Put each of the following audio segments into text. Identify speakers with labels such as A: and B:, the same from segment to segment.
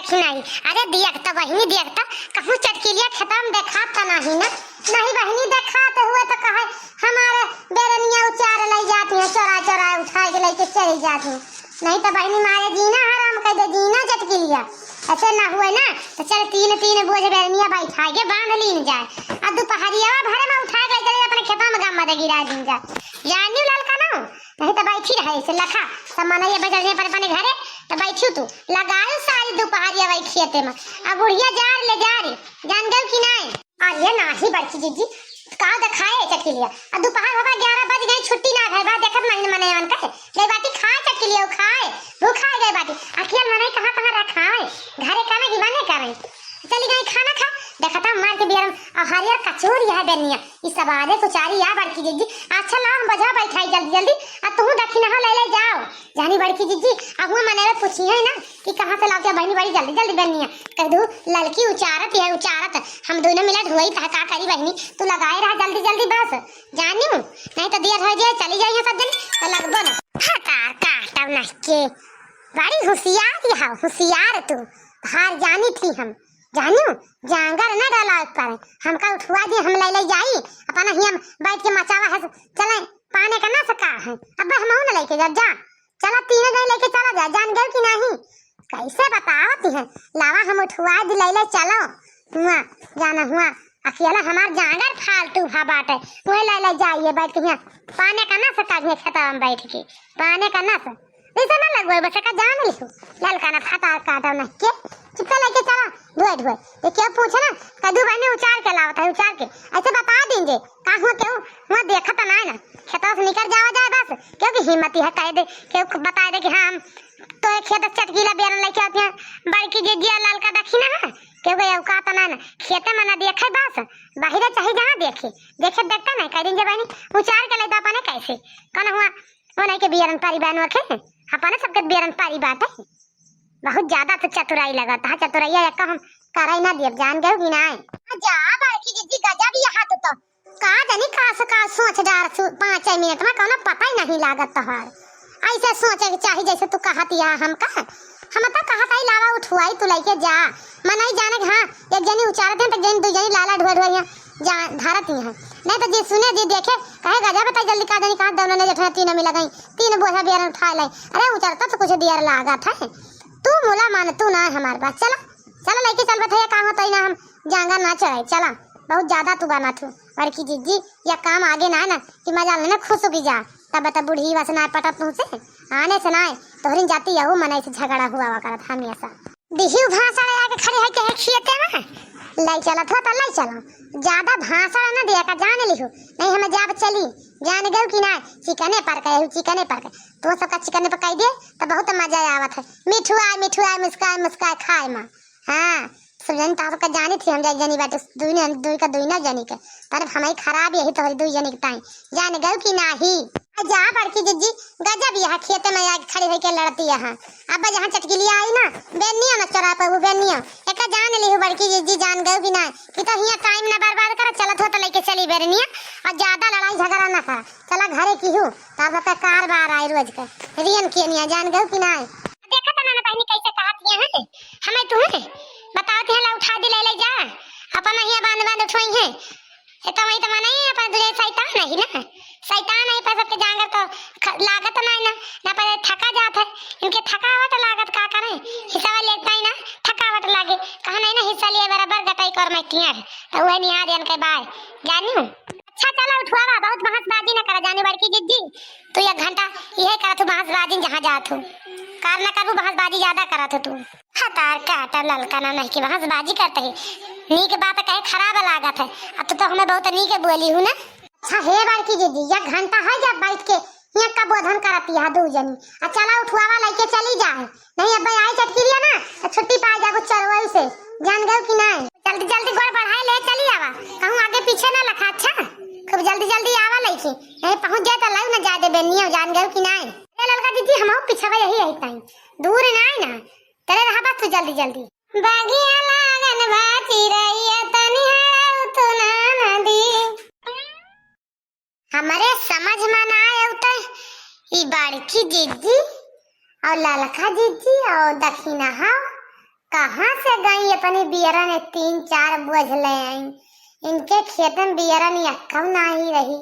A: देखी नहीं। अरे दियकता बहिनी दियकता कहूँ चटकिलिया खत्म देखा था नहीं ना नहीं बहिनी देखाते हुए तो कहे हमारे बेरनिया उचार ले जाती है चोरा चोरा उठा के लेके चली जाती है। नहीं तो बहिनी मारे जीना हराम कर दे जीना चटकिलिया ऐसे ना हुए ना तो चल तीन तीन बोझ बेरनिया बैठा के बांध लीन जाए और दोपहरिया भरे में उठा के चले अपने खेता में गाम में गिरा दिन जाए जानी ललका ना नहीं तो बैठी रहे से लखा सामान ये बजरने पर अपने घरे तो बैठू तू लगायो सारी दोपहरिया वही खेते में अब बुढ़िया जार ले जा रे जान गल कि नहीं अरे नाही बड़की जीजी का दिखाए चटकिलिया अब दोपहर बाबा 11 बज गए छुट्टी ना घर बा देखत नहीं मने मन कहे ले बाटी खाए चटकिलिया खाए भूखा गए बाटी अखियल मने कहां रखाए घरे खाना की बने करे चली गई खाना खा देखा था मार के बियर और हरियर कचौरी है बेनिया ई सब आदे को चारी या बड़की जीजी अच्छा ना हम बजा बैठाई जल्दी जल्दी आ तू दखी ना ले ले जाओ जानी बड़की जीजी अब हुआ मने पूछी है ना कि कहां से लाके बहनी बड़ी जल्दी जल्दी बेनिया कह दू लड़की उचारत है उचारत हम दोनों मिला ढोई था का करी बहनी तू लगाए रहा जल्दी जल्दी बस जानी नहीं तो देर हो जाए चली जाइए सब जन तो लगबो ना हकार काटव ना के बड़ी होशियार तू बाहर जानी थी हम जानू जांगर न डाला पर हमका उठवा दी हम ले जाई अपना ही हम बैठ के मचावा है चले पाने का ना सका है अब हम न लेके जा चला तीनों जन लेके चला जा जान गए कि नहीं कैसे बतावती है लावा हम उठवा दी ले चलो हुआ जाना हुआ अकेला हमार जांगर फालतू भा बाटे वो ले जाइए बैठ के पाने का ना सका में खेता में बैठ के पाने का ना सका ऐसा ना लगवे बस का जान लिखो ललका ना फटा काटा ना के चुपचाप लेके चला धोए धोए ये क्या पूछे ना कदू बने उचार के लावता है उचार के ऐसे बता देंगे का हुआ क्यों हुआ देखा तो ना खेतों से निकल जावा जाए बस क्योंकि हिम्मत है कह दे क्यों बता दे कि हाँ हम तो खेत चटकीला बेरन लेके आते हैं बड़की जीजिया ललका दखी ना है क्योंकि औकात ना खेते में ना देखे बस बाहर चाहे जहाँ देखे देखे देखता नहीं कह देंगे बहनी उचार के ले दो अपने कैसे कौन हुआ वो नहीं के बियरन पारी बहन रखे अपने सबके बियरन पारी बात है बहुत ज्यादा तो चतुराई लगता है चतुराई एक हम कराई ना दिए जान गए कि नहीं जा बड़की जीजी गजब यहाँ तो का जानी का सोच डार 5 मिनट में कोनो पता ही नहीं लागत तोहार ऐसे सोचे के चाहिए जैसे तू कहती है हम तो कहता ही लावा उठवाई तू लेके जा मन नहीं जाने कि हाँ एक जनी उचारते हैं तो जनी दो जनी लाला ढोआ ढोआ जा धारत ही है नहीं तो जी सुने जी देखे कहे गजा बताई जल्दी का जनी कहां दोनों ने जठा तीनों मिला गई 3 बोझा बेरन उठा ले अरे उचारता तो कुछ देर लागत है तू मोला मान तू ना हमारे बात चला चला लेके चल बथैया काम होता ही ना हम जांगा ना चढ़ाई चला बहुत ज्यादा तू बना थू बड़की जीजी या काम आगे ना ना कि मजा लेना खुश होगी जा तब बता बुढ़ी वस ना पटत तुमसे आने से ना तोहरी जाती यहू मने से झगड़ा हुआ करत हमेशा दिही भाषण आके खड़े है के खियते ना लाई चला था तो लाई चला ज्यादा भाषण ना दिया का जान लिहो नहीं हमें जाब चली जान गए कि ना चिकने पर तो सबका चिकने पकाई दे तो बहुत मजा आवत है मिठुआ मुस्काए खाए मां हां सब जन ताप का जानी थी हम जनी बात दुई का दुई ना जनी के पर हमें खराब यही तो दुई जनी के टाइम जान गए कि नाही जा बड़की जीजी गजब यहाँ खेते में आके खड़ी होके लड़ती है अब जहाँ चटकिलिया आई ना बेनिया ना चरा पे वो बेनिया एक जान ली बड़की जीजी जान गए कि ना कि तो यहाँ टाइम ना बर्बाद कर चलत हो तो लेके चली बेरनिया और ज्यादा लड़ाई झगड़ा ना कर चला घरे की हूँ तब का कार बार आई रोज के रियन के निया जान गए कि ना देखा तो ना बहनी कैसे कहती है हमें तुम्हें बताते हैं उठा दे ले जा अपन ही बांध उठवाई है तो वही तो मना ही अपन तुझे शैतान नहीं ना शैतान नहीं पर सबके जांगर तो लागत नहीं ना पर थका जात है इनके थकावट लागत का करे हिस्सा लेता ही ना थकावट लागे कहा नहीं ना हिस्सा लिए बराबर गटाई कर मैं किया तो वह निहार जन के बाय जानी अच्छा चला उठवावा बहुत बहसबाजी ना करा जाने बड़की जीजी तू 1 घंटा यही करा तू बहसबाजी जहाँ जात हो कार ना करू बहसबाजी ज्यादा करा तू हतार काटा ललका ना नहीं कि बहसबाजी करते है नीक बात कहे खराब लागत है अब तो हमें बहुत नीक बोली हूँ ना अच्छा हे बड़की जीजी 1 घंटा है जब बैठ के यहाँ का बोधन करती है 2 जनी चला उठवावा लेके चली जाए नहीं अब आई चटकिलिया ना छुट्टी पा जाबो चरवाई से जान गए कि नहीं जल्दी जल्दी गोड़ बढ़ाए ले चली आवा कहूँ आगे पीछे ना लखा अच्छा खूब जल्दी जल्दी आवा लेके नहीं पहुँच जाए तो लाऊ ना जा दे बेनिया जान गए कि नहीं ललका दीदी हम पीछे यही है टाइम दूर नहीं ना चले रहा बस तू जल्दी जल्दी बागिया लागन बाची रही तनिहारा तो ना नदी हमारे समझ में ना आए उतर ई बड़की जीजी और ललका जीजी और दक्षिणा हाउ कहाँ से गई अपनी बियरन 3-4 बोझ ले आई। इनके खेत में बियरन यक्कम नहीं रही।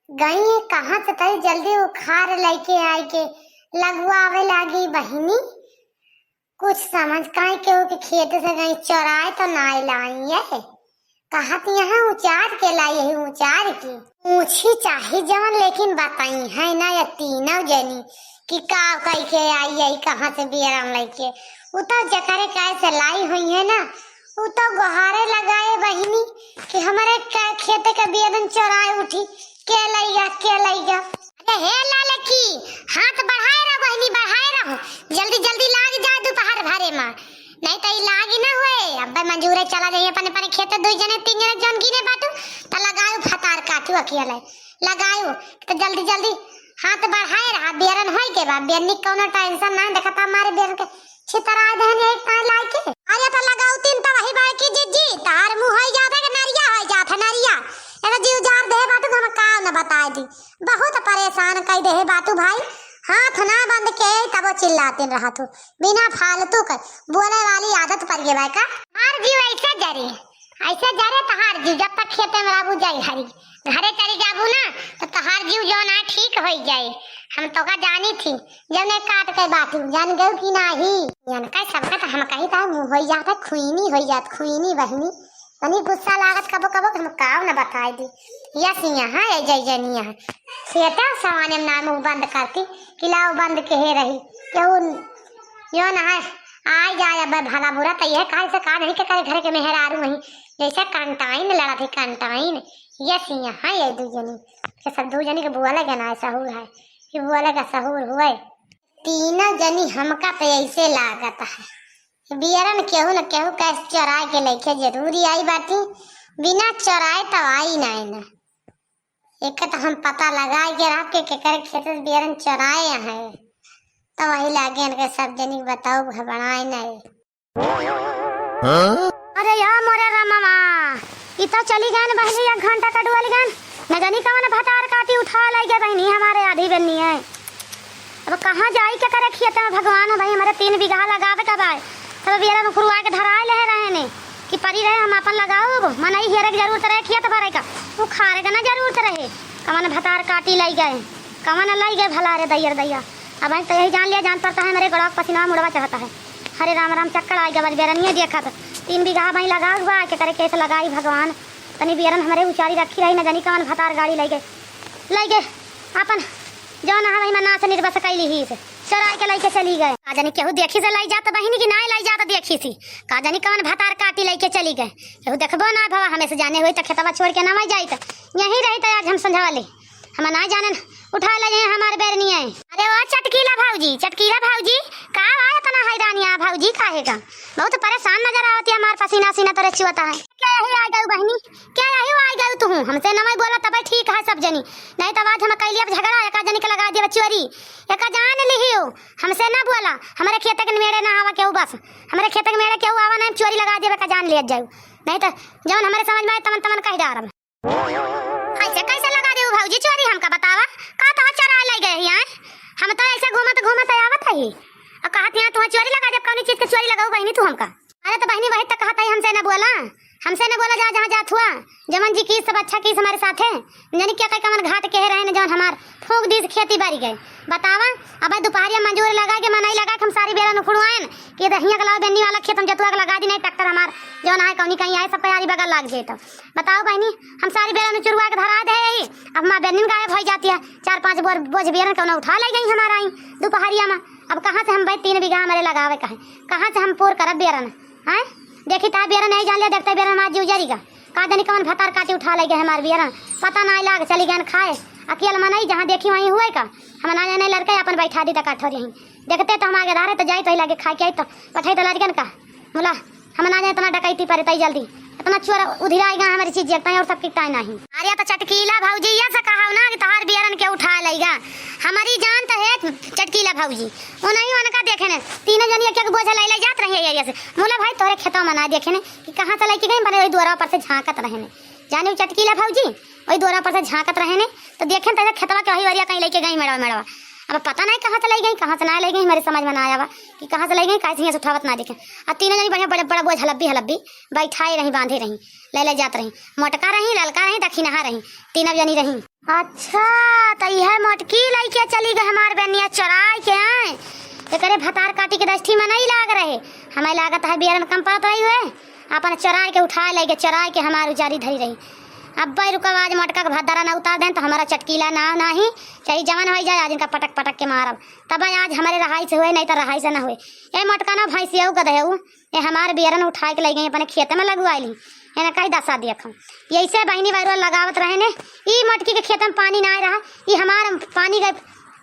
A: गई है कहाँ से तरी जल्दी उखाड़ लेके आई के लगवावे लगी बहिनी। कुछ समझ काहे केहू के खेत से गई चौराए तो नाई लाई है। कहत यहाँ उचार के लाई है, उचार की ऊँची चाहे जवन, लेकिन बताई है ना या तीनों जनी कि का कही के आई है कहाँ से बियरन लेके। उ तो जकरे काय से लाई हुई है ना, उ तो गुहारे लगाए बहिनी कि हमारे खेते का बियरन चौराए उठी के लईगा के लईगा। अरे हे लाल की हाथ बढ़ाए रहो बहिनी, बढ़ाए रहो, जल्दी जल्दी लाग जाए दोपहर भरे में, नहीं तो लागी ना हुए। अब मंजूरे चला जाइए अपने अपने खेते 2 जने 3 जने जन गिने बाटू तो लगायो फतार काटू अकेले लगायो तो जल्दी जल्दी हाथ बढ़ाए रहा। बियरन होई के बा बियरनी कोनो टेंशन ना देखता हमारे बियरन के छितरा देने एक तार लाई के अरे तो लगाऊ 3 तो वही बाई की जी तार मुंह होई जाता के नरिया होई जाता नरिया एगो जीव जार दे बाटू हम का न बताए दी। बहुत परेशान कई दे बाटू भाई, हाथ ना बंद के तब चिल्लाते रहा तू बिना फालतू कर बोले वाली आदत पड़ गई भाई का। हार जीव ऐसे जरे तहार जीव जब तक खेते में लागू जाई हरी घरे चली जाबू ना तो तहार जीव जो ना ठीक हो जाए। हम तो का जानी थी जब ने काट के बाटू जान गए कि नहीं जान का सबका तो हम कही था मुंह हो जाता खुईनी हो जात खुईनी बहनी तनी गुस्सा लागत कबो कबो हम काव न बताई दी। यस यहाँ है जय जनिया खेता सामान्य नाम बंद करती किलाओ बंद के हे रही केहू यो ना है आ जाए अब भला बुरा तो यह काल से का नहीं के करे घर के मेहरारू वही जैसे कंटाइन लड़ा थी कंटाइन। यस यहाँ ये 2 जनी के सब 2 जनी के बुआ लगे ना सहूर है कि बुआ लगा सहूर हुए 3 जनी हमका पे ऐसे लागत है। बियरन केहू न केहू कैसे चराए के लेके जरूरी आई बाटी, बिना चराए तो आई नहीं ना। एक तो हम पता लगाए के रख के करे खेत से बियरन चराए है तो वही लागे इनके सब जनी बताओ घबराए नहीं। अरे यार मोरे रामा इतना चली गए बहनी 1 घंटा कटवा ली गन न जानी कौन भतार काटी उठा लाई गए बहनी हमारे आधी बन्नी है। अब कहाँ जाई के करे खेत में भगवान भाई हमारे 3 बीघा लगावे का बाय तब बियरन में खुरवा के धराए ले रहे ने कि परी रहे हम अपन लगाओ मनई हेरे की जरूरत रहे खेत भरे का वो खारे का ना जरूरत रहे। कमन भतार काटी लाई गए कमन लाई गए भला रे दैया दैया। अब तो यही जान लिया जान पड़ता है मेरे गड़ाक पसीना मुड़वा चाहता है। हरे राम राम चक्कर आ गया बेरनिया देखा तो 3 बीघा भाई लगा हुआ के करे कैसे लगाई भगवान तनी बियरन हमारे उचारी रखी रही न जानी कौन भतार गाड़ी लाई गए अपन जो ना भाई मना से निर्बस कैली ही से चराई के लाई के चली गए। का जानी केहू देखी से लाई जाता बहिनी की ना लाई जाता देखी सी का जानी कौन भतार काटी लाई के चली गए केहू देखबो ना भवा हमें से जाने हुई तो खेतवा छोड़ के ना जाई तो यहीं रही तो आज हम समझा ले हम ना जाने उठा ले जाए हमारे बेरनी है। अरे वो चटकीला भाऊजी का आया तना हैरानिया भाऊजी काहे का बहुत परेशान नजर आवती है हमार पसीना सीना तो रची होता है। क्या यही आ गई बहनी क्या यही आ गई तू हमसे न बोला तब ठीक है सब जनी नहीं तो आज हम कैली अब झगड़ा एक जनी के लगा दिया चोरी एक जान लिहियो हमसे ना बोला हमारे खेत के मेड़े ना आवा केहू बस हमारे खेत के मेड़े केहू आवा ना चोरी लगा दिया का जान ले जाऊ नहीं तो जौन हमारे समझ में आए तमन तमन कह डारम कैसे लगा दे भाऊजी चोरी हमका बतावा का तो चरा ले गए यहाँ हम तो ऐसे घूमत आवत है अब कहत यहाँ तुम्हें चोरी लगा दे कौन चीज की चोरी लगाऊ बहनी तू हमका। अरे तो बहनी वही तक कहता है हमसे न बोला जा जहाँ जात हुआ जमन जी की सब अच्छा की हमारे साथ है यानी क्या कहीं कमन घाट के रहे जौन हमार फूक दी खेती बारी गए बतावा। अब दोपहरिया मंजूर लगा के मनाई लगा के हम सारी बेरन उखड़वाएन कि दहिया के लाओ बेनी वाला खेत हम जतुआ के लगा दी नहीं ट्रैक्टर हमार जौन आए कहीं कहीं आए सब तैयारी बगल लग जाए तो बताओ बहनी हम सारी बेरन चुरवा के धरा दे अब हमार बेरनी गायब हो जाती है 4-5 बोझ बेरन कौन उठा ले गई हमारा आई दोपहरिया में। अब कहाँ से हम भाई 3 बीघा हमारे लगावे का है कहाँ से हम पूर करब बेरन है देखी ता बेरन नहीं जान लिया देखते बेरन हमार जीव जरी का जानी कौन भतार काटी उठा ले गए हमारे बेरन पता ना लाग चली गए खाए अकेले मनई जहाँ देखी वहीं हुए का हम ना जाने लड़के अपन बैठा दी तक यहीं देखते तो हम आगे धारे तो जाए तो लगे खाए के तो बैठे तो लड़कन का बोला हम ना जाए इतना डकैती पर जल्दी इतना चोर उधिर आएगा हमारी चीज देखता है और सब कितना नहीं। अरे तो चटकीला भाऊजी ये से कहा ना कि तहार बियरन के उठा लेगा हमारी जान तो है चटकीला भाऊजी उन्हीं उनका देखे ने 3 जनी एक बोझ ले जात रहे है ऐसे बोला भाई तोरे खेतों में ना देखे ने कि कहाँ से लेके गए बने वही द्वारा पर से झांकत रहे ने जाने चटकीला भाऊजी वही द्वारा पर से झांकत रहे ने तो देखे तो खेतवा के वही वरिया कहीं लेके गई मेड़वा अब पता नहीं कहाँ चलाई गई कहाँ से ना ले गई, हमारे समझ में ना आया कि कहाँ से लाई गई, कैसे यहाँ से उठावत ना देखे। अब तीनों जनी बढ़िया बड़े बड़ा बोझ हलब्बी बैठाई रही, बांधे रही, ले जात रही, मोटका रही, ललका रही, दक्षिणहा रही, तीनों जनी रही। अच्छा तो यह मोटकी लइके चली गई हमार बनिया चराई के आए, एकरे भतार काटी के दस्ती में नहीं लाग रहे, हमें लागत है बेरन कम पड़त रही हुए, अपन चराई के उठा ले गए, चराई के हमार उजारी धरी रही। अब भाई रुका आज मटका का भदारा ना उतार दें तो हमारा चटकीला ना नहीं चाहिए जवान हो जाए, आज इनका पटक पटक के मारब, तब आज हमारे रहाई से हुए नहीं तो रहाई से ना हुए। ये मटका ना भैंसिया गधे ये हमारे बेरन उठा के ले गई अपने खेत में लगवाई ली, एना कहीं दसा दिया खम यैसे बहनी बैरुआ लगावत रहे ने। ई मटकी के खेत में पानी ना रहा, ये हमारे पानी गए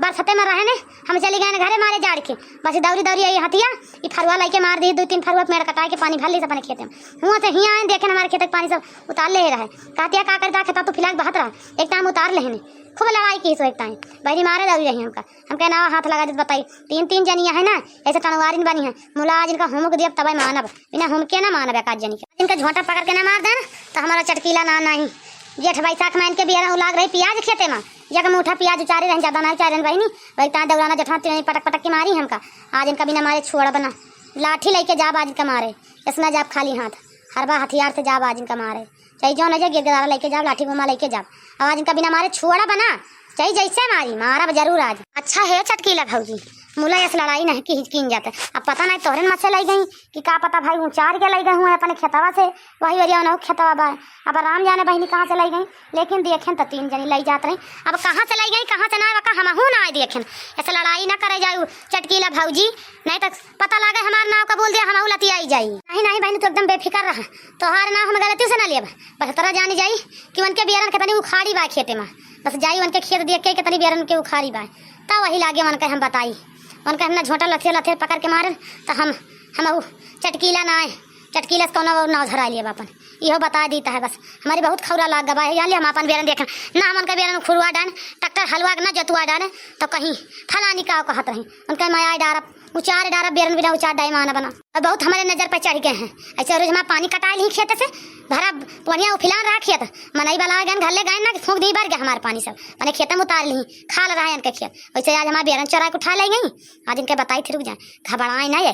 A: बरसते में रहे ने, हम चले गए घरे मारे जाड़ के, बस दौरी दौरी आई हतिया ये फरुआ लाई के मार दी, 2-3 फरुआ पेड़ कटा के पानी भर ली अपने खेत में। हुआ से हियाँ आए देखे हमारे खेत के पानी सब उतार ले रहे, कहतिया का करता खेता तो फिलहाल बहत रहा, एक टाइम उतार लेने खूब लड़ाई की सो एक टाइम बहनी मारे दौरी रही हमका, हम कहना हाथ लगा दी बताई 3-3 जनिया है ना ऐसे टनवारिन बनी है, मुला आज इनका होमक दिया तब मानब, बिना होम के ना मानब एक जनी के, इनका झोंटा पकड़ के ना मार देना तो हमारा चटकीला ना नहीं। जेठ बैसाख में इनके बिया उलाग रही प्याज खेते में, जगह में उठा प्याज उचारे रहे, ज्यादा नहीं चारे बहनी वही ता दौड़ाना जठा पटक पटक के मारी हमका, आज इनका बिना मारे छोड़ा बना लाठी लेके जाब आज इनका मारे, इसना जाब खाली हाथ हरबा हथियार से जाब आज इनका मारे, चाहे जो न गिरदारा लेके जाब लाठी घुमा लेके जाब, आज इनका बिना मारे छोड़ा बना चाहे जैसे मारी मारा जरूर आज। अच्छा है चटकीला भौजी मुला ऐसे लड़ाई नहीं की हिचकिन जाता, अब पता नहीं तोहरे मत से लाई गई कि का पता भाई उचार के लाई गए हुए अपने खेतवा से, वही वरिया न खेतवा बा, अब राम जाने बहनी कहाँ से लाई गई, लेकिन देखें तो 3 जनी लाई जात रही, अब कहाँ से लाई गई कहाँ से ना हम हूँ ना देखें, ऐसे लड़ाई ना करे जाऊ चटकीला भौजी, नहीं तो पता लगे हमारे नाव का बोल दिया हम लती आई जाई। नहीं बहनी तो एकदम बेफिक्र रहा, तोहार नाव हम गलती से ना लिया बस तोरा जानी जाई कि उनके बेरन के तनी उखाड़ी बा खेते में, बस जाई उनके खेत देख के तनी बेरन के उखाड़ी बा, तब वही लागे उनके हम बताई, उनका हमने झोंटा लथे पकड़ के मारे तो हम चटकीला ना आए, चटकीला से कौन नाव धरा लिए अपन इहो बता देता है, बस हमारी बहुत खौरा लाग गवा है, हम अपन बेरन देखें ना, हम उनका बेरन खुरवा डान ट्रैक्टर हलवा ना जतुआ डाने तो कहीं फलानी का कहत रही, उनका माया डारब उचार डारब बेरन बिना उचार डाई माना बना, और बहुत हमारे नजर पर चढ़ गए हैं। ऐसे रोज हमारा पानी कटा ली खेत से भरा बढ़िया उफिला रहा खेत, मनई वाला गए घर ले गए ना फूक दी भर गया हमारे पानी सब मैंने खेत में उतार ली खा रहा है इनके खेत, वैसे आज हमारे बेरन चरा के उठा ले गई, आज इनके बताई थी रुक जाए घबराए ना ये